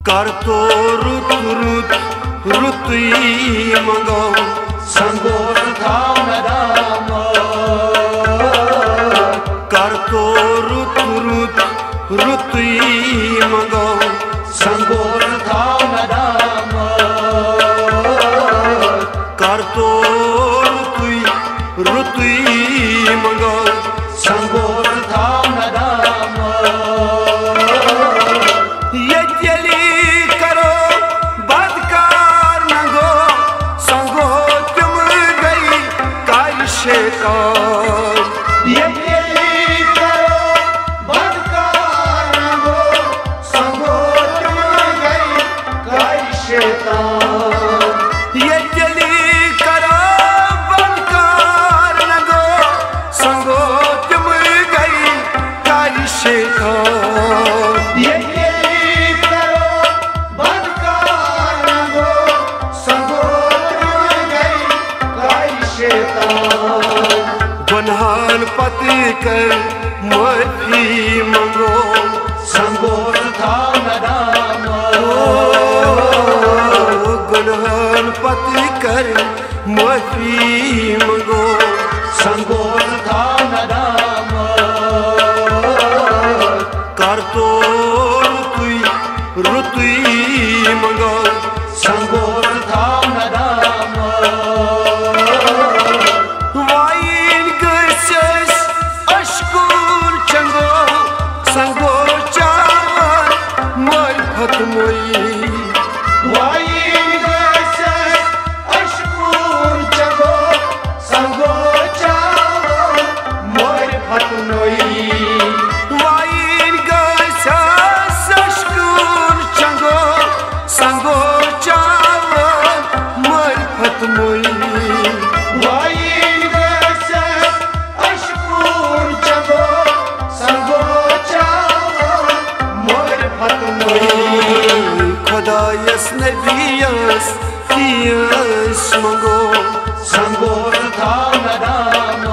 कर तो रुत रुत रुतुई मंगो संगोर थाव नदाम कर तो रुत रुत रुतुई मंगो संगोर थाव नदाम कर तो रुतुई मंगो संगोर थाव नदाम ये जली करो बदकार नगो संगो तुम गई काई शेतान ये जली करो बदकार नगो संगो तुम गई काई शेतान ये जली करो बदकार नगो संगो तुम गई काई शेतान ये जली करो बदकार नगो संगो तुम गई काई शेतान गुनहान पति कर माफी मंगो संगोर थाव नदाम गुनहान पति कर माफी मंगो संगोर थाव नदाम कर तो रुतुई मंगो संगोर थाव नदाम वाइन गसस अशकुर चंगो संगो चावन मोय फतमोई वाइन गसस अशकुर चंगो संगो चावन मोर फतनोई वाइन गसस अशकुर चंगो संगो चावन मोय फतमोई वाइन गसस अशकुर चंगो संगो चावन मोर फतनोई खुदायस नबियस कियस मंगो संगोर थाव नदाम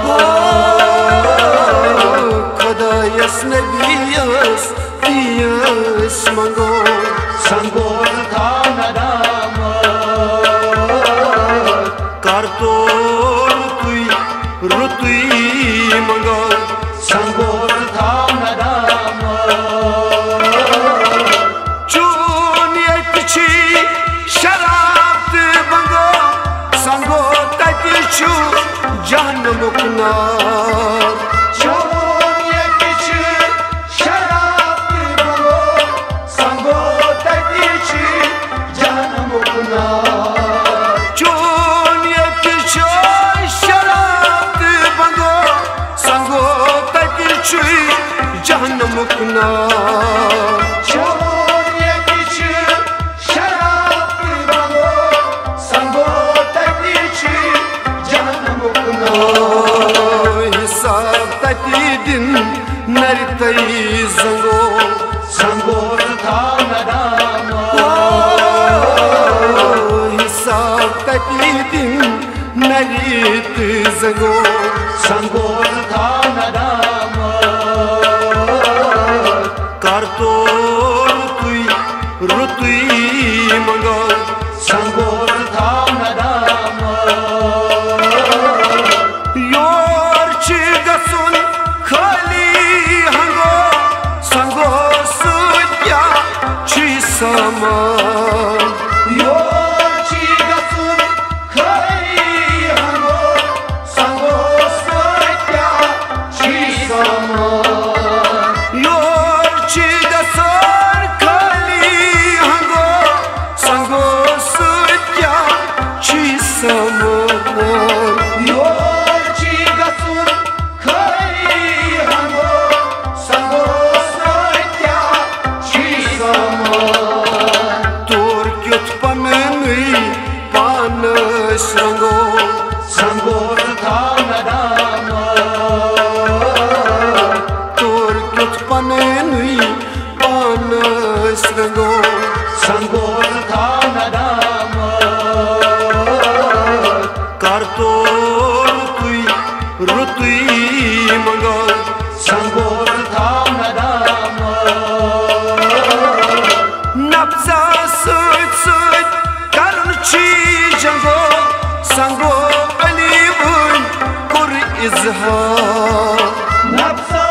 खुदायस नबियस कियस मंगो संगोर थाव नदाम कर तो रुतुई मंगो संगोर थाव नदाम चून यछि शराब बंगो संगो तछु जहन्नमुक नार चोन यकिछ शराब बंगो संगो तकिछ जहन्नमुक नार चून यछि शराब बंगो संगो तछु जहन्नमुक नार चोन यकिछ शराब बंगो संगो तकिछ जहन्नमुक नार हिसाब तकी दिन नरतई जंगो संगोर थाव नदाम हिसाब तकी दिन नरित जंगो संगोर थाव नदाम कर तो रुतुई मंगो संगोर थाव नदाम योर छि गसुन खाली हंगो संगो सुत्या छि समान योर छि गसुन खरी हंगो संगो सत्या छि समान योर छि गसुन खाली हंगो संगो सुत्या छि समान योर छि गसुन खरी हंगो संगो सत्या छि समान तोर क्युत पननुई पानस रंगो संगोर थाव नदाम तोर क्युत पननुई पानस रंगो संगोर थाव नदाम कर तो रुतुई मंगो संगोर थाव नदाम नफ्सा सत सत करन छी जंगो संगो अली वन कुर इजहार नफ्सा